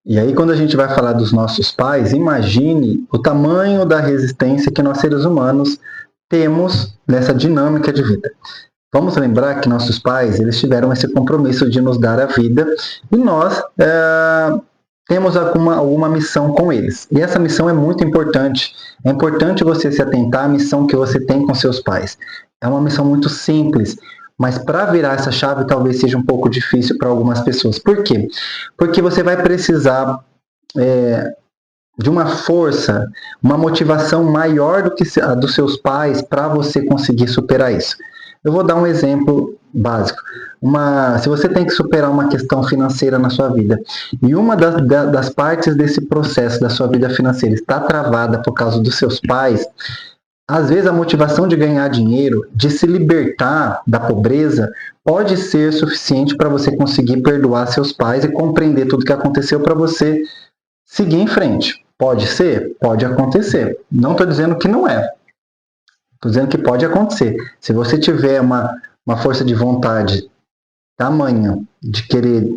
E aí, quando a gente vai falar dos nossos pais, imagine o tamanho da resistência que nós seres humanos temos nessa dinâmica de vida. Vamos lembrar que nossos pais, eles tiveram esse compromisso de nos dar a vida e nós temos alguma missão com eles. E essa missão é muito importante. É importante você se atentar à missão que você tem com seus pais. É uma missão muito simples, mas para virar essa chave talvez seja um pouco difícil para algumas pessoas. Por quê? Porque você vai precisar de uma força, uma motivação maior do que a dos seus pais para você conseguir superar isso. Eu vou dar um exemplo básico. Se você tem que superar uma questão financeira na sua vida e uma das partes desse processo da sua vida financeira está travada por causa dos seus pais, às vezes a motivação de ganhar dinheiro, de se libertar da pobreza, pode ser suficiente para você conseguir perdoar seus pais e compreender tudo que aconteceu para você seguir em frente. Pode ser? Pode acontecer. Não estou dizendo que não é. Estou dizendo que pode acontecer. Se você tiver uma força de vontade tamanha de querer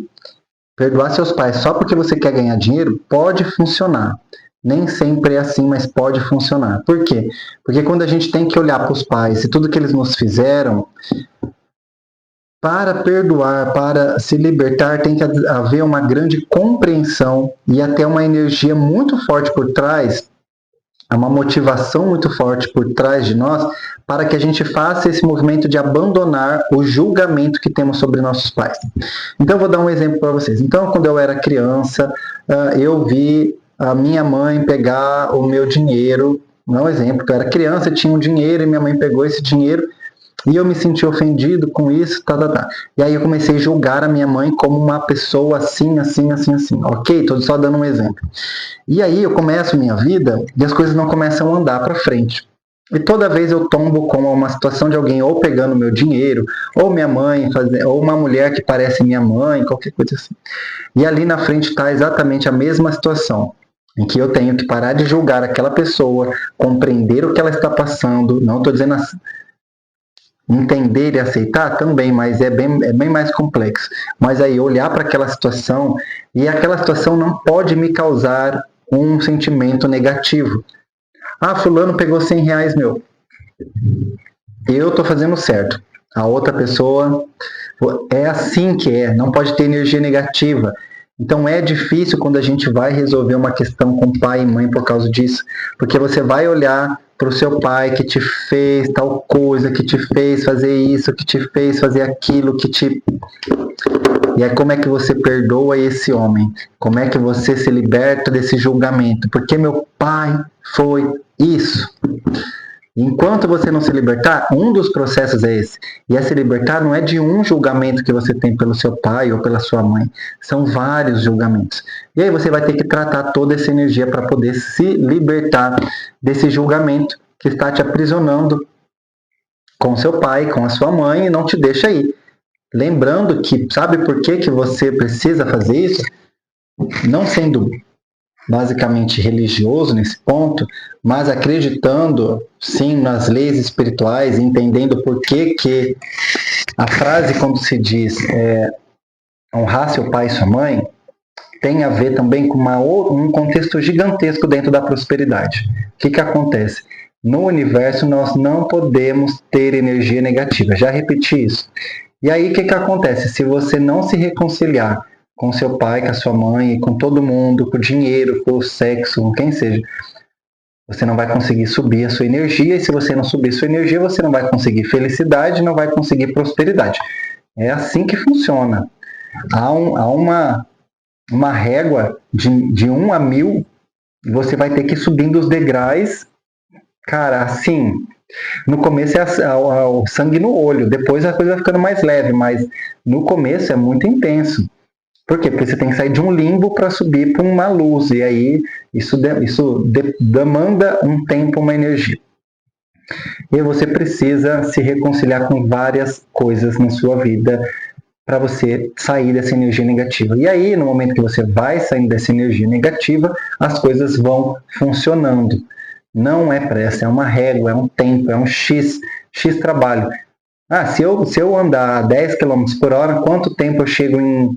perdoar seus pais só porque você quer ganhar dinheiro, pode funcionar. Nem sempre é assim, mas pode funcionar. Por quê? Porque quando a gente tem que olhar para os pais e tudo que eles nos fizeram, para perdoar, para se libertar, tem que haver uma grande compreensão e até uma energia muito forte por trás, uma motivação muito forte por trás de nós, para que a gente faça esse movimento de abandonar o julgamento que temos sobre nossos pais. Então, eu vou dar um exemplo para vocês. Então, quando eu era criança, eu vi a minha mãe pegar o meu dinheiro. Não é um exemplo, eu era criança, tinha um dinheiro e minha mãe pegou esse dinheiro e eu me senti ofendido com isso, tá. E aí eu comecei a julgar a minha mãe como uma pessoa assim. Ok? Estou só dando um exemplo. E aí eu começo minha vida e as coisas não começam a andar para frente. E toda vez eu tombo com uma situação de alguém ou pegando meu dinheiro, ou minha mãe, ou uma mulher que parece minha mãe, qualquer coisa assim. E ali na frente está exatamente a mesma situação, em que eu tenho que parar de julgar aquela pessoa, compreender o que ela está passando, não estou dizendo assim, entender e aceitar também, mas é bem mais complexo. Mas aí olhar para aquela situação, e aquela situação não pode me causar um sentimento negativo. Ah, fulano pegou 100 reais meu. Eu estou fazendo certo. A outra pessoa é assim que é, não pode ter energia negativa. Então é difícil quando a gente vai resolver uma questão com pai e mãe por causa disso, porque você vai olhar para o seu pai que te fez tal coisa, que te fez fazer isso, que te fez fazer aquilo, E aí como é que você perdoa esse homem? Como é que você se liberta desse julgamento? Porque meu pai foi isso. Enquanto você não se libertar, um dos processos é esse. E se libertar não é de um julgamento que você tem pelo seu pai ou pela sua mãe. São vários julgamentos. E aí você vai ter que tratar toda essa energia para poder se libertar desse julgamento que está te aprisionando com seu pai, com a sua mãe e não te deixa ir. Lembrando que, sabe por que você precisa fazer isso? Não sendo basicamente religioso nesse ponto, mas acreditando sim nas leis espirituais, entendendo por que a frase quando se diz honrar seu pai e sua mãe, tem a ver também com um contexto gigantesco dentro da prosperidade. O que acontece? No universo nós não podemos ter energia negativa. Já repeti isso. E aí o que acontece? Se você não se reconciliar com seu pai, com a sua mãe, com todo mundo, com o dinheiro, com o sexo, com quem seja, você não vai conseguir subir a sua energia, e se você não subir sua energia, você não vai conseguir felicidade, não vai conseguir prosperidade. É assim que funciona. Há uma régua de 1 a 1000, e você vai ter que ir subindo os degraus, cara, assim. No começo é o sangue no olho, depois a coisa vai ficando mais leve, mas no começo é muito intenso. Por quê? Porque você tem que sair de um limbo para subir para uma luz, e aí isso demanda um tempo, uma energia. E você precisa se reconciliar com várias coisas na sua vida para você sair dessa energia negativa. E aí, no momento que você vai saindo dessa energia negativa, as coisas vão funcionando. Não é pressa, é uma régua, é um tempo, é um X trabalho. Se eu andar a 10 km por hora, quanto tempo eu chego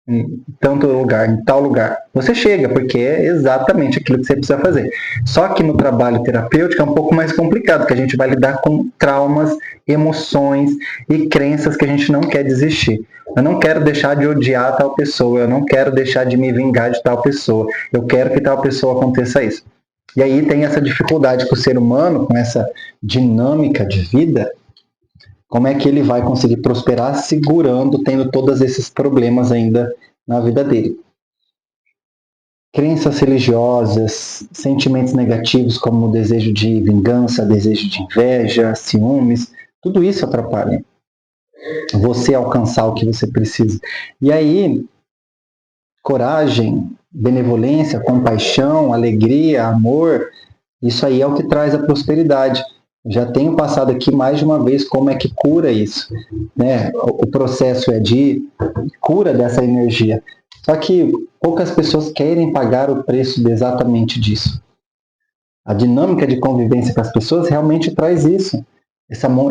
em tanto lugar, em tal lugar. Você chega, porque é exatamente aquilo que você precisa fazer. Só que no trabalho terapêutico é um pouco mais complicado, porque a gente vai lidar com traumas, emoções e crenças que a gente não quer desistir. Eu não quero deixar de odiar tal pessoa, eu não quero deixar de me vingar de tal pessoa, eu quero que tal pessoa aconteça isso. E aí tem essa dificuldade que o ser humano, com essa dinâmica de vida, como é que ele vai conseguir prosperar segurando, tendo todos esses problemas ainda na vida dele? Crenças religiosas, sentimentos negativos como o desejo de vingança, desejo de inveja, ciúmes, tudo isso atrapalha você alcançar o que você precisa. E aí, coragem, benevolência, compaixão, alegria, amor, isso aí é o que traz a prosperidade. Já tenho passado aqui mais de uma vez como é que cura isso, né? O processo é de cura dessa energia. Só que poucas pessoas querem pagar o preço exatamente disso. A dinâmica de convivência com as pessoas realmente traz isso.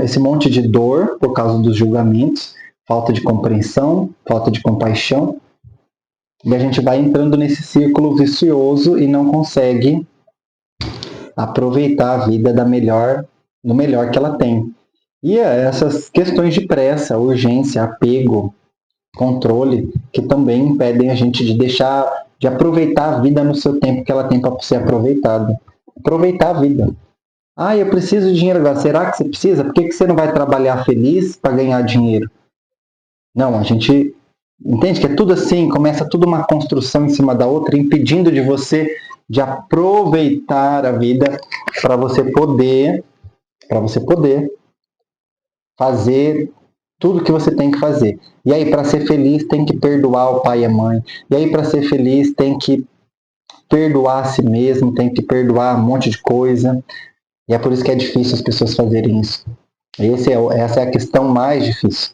Esse monte de dor por causa dos julgamentos, falta de compreensão, falta de compaixão, e a gente vai entrando nesse círculo vicioso e não consegue aproveitar a vida no melhor que ela tem. E essas questões de pressa, urgência, apego, controle, que também impedem a gente de aproveitar a vida no seu tempo que ela tem para ser aproveitada. Aproveitar a vida. Ah, eu preciso de dinheiro agora. Será que você precisa? Por que você não vai trabalhar feliz para ganhar dinheiro? Não, a gente entende que é tudo assim, começa tudo uma construção em cima da outra, impedindo de você de aproveitar a vida para você poder fazer tudo que você tem que fazer. E aí, para ser feliz, tem que perdoar o pai e a mãe. E aí, para ser feliz, tem que perdoar a si mesmo, tem que perdoar um monte de coisa. E é por isso que é difícil as pessoas fazerem isso. Essa é a questão mais difícil.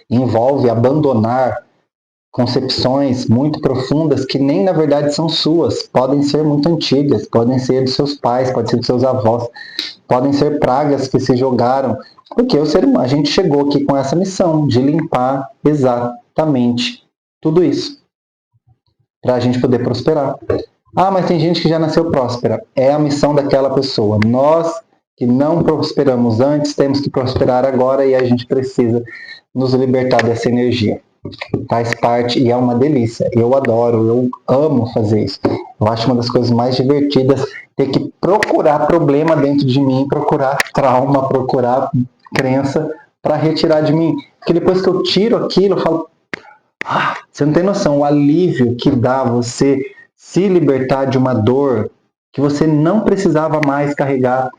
Envolve abandonar concepções muito profundas que nem na verdade são suas. Podem ser muito antigas, podem ser dos seus pais, podem ser dos seus avós, podem ser pragas que se jogaram. Porque a gente chegou aqui com essa missão de limpar exatamente tudo isso para a gente poder prosperar. Ah, mas tem gente que já nasceu próspera. É a missão daquela pessoa. Nós que não prosperamos antes, temos que prosperar agora e a gente precisa nos libertar dessa energia. Faz parte e é uma delícia. Eu adoro, eu amo fazer isso. Eu acho uma das coisas mais divertidas ter que procurar problema dentro de mim, procurar trauma, procurar crença para retirar de mim. Porque depois que eu tiro aquilo, eu falo, você não tem noção, o alívio que dá você se libertar de uma dor que você não precisava mais carregar.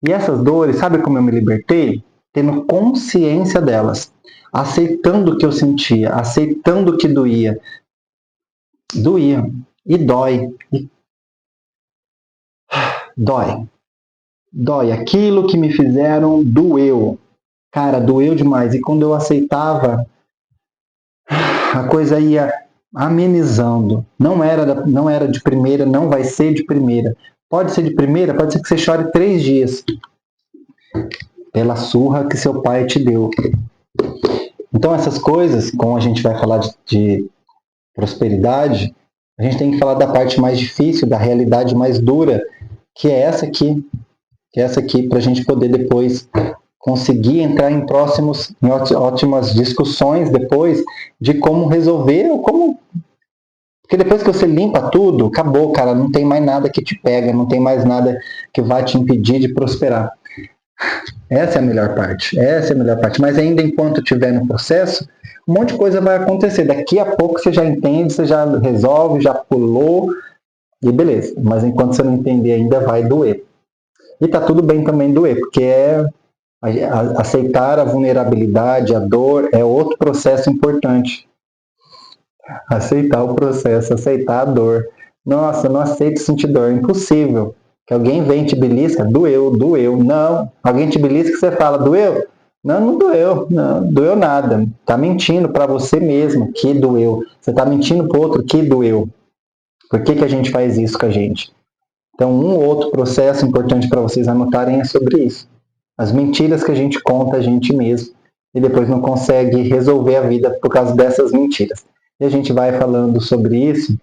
E essas dores, sabe como eu me libertei? Tendo consciência delas, aceitando o que eu sentia, aceitando o que doía. Doía. E dói. Dói. Dói. Aquilo que me fizeram doeu. Cara, doeu demais. E quando eu aceitava, a coisa ia amenizando. Não era de primeira, não vai ser de primeira. Pode ser de primeira, pode ser que você chore 3 dias pela surra que seu pai te deu. Então essas coisas, como a gente vai falar de prosperidade, a gente tem que falar da parte mais difícil, da realidade mais dura, que é essa aqui, para a gente poder depois conseguir entrar em ótimas discussões depois de como resolver ou como. Porque depois que você limpa tudo, acabou, cara, não tem mais nada que te pega, não tem mais nada que vai te impedir de prosperar. Essa é a melhor parte, Mas ainda enquanto estiver no processo, um monte de coisa vai acontecer. Daqui a pouco você já entende, você já resolve, já pulou, e beleza. Mas enquanto você não entender ainda, vai doer. E tá tudo bem também doer, porque aceitar a vulnerabilidade, a dor, é outro processo importante. Aceitar o processo, aceitar a dor. Nossa, eu não aceito sentir dor, é impossível. Que alguém vem e te belisca, doeu. Não, alguém te belisca e você fala, doeu? Não doeu, não doeu nada. Tá mentindo para você mesmo que doeu. Você tá mentindo pro outro que doeu. Por que a gente faz isso com a gente? Então, um outro processo importante para vocês anotarem é sobre isso. As mentiras que a gente conta a gente mesmo e depois não consegue resolver a vida por causa dessas mentiras. e a gente vai falando sobre isso.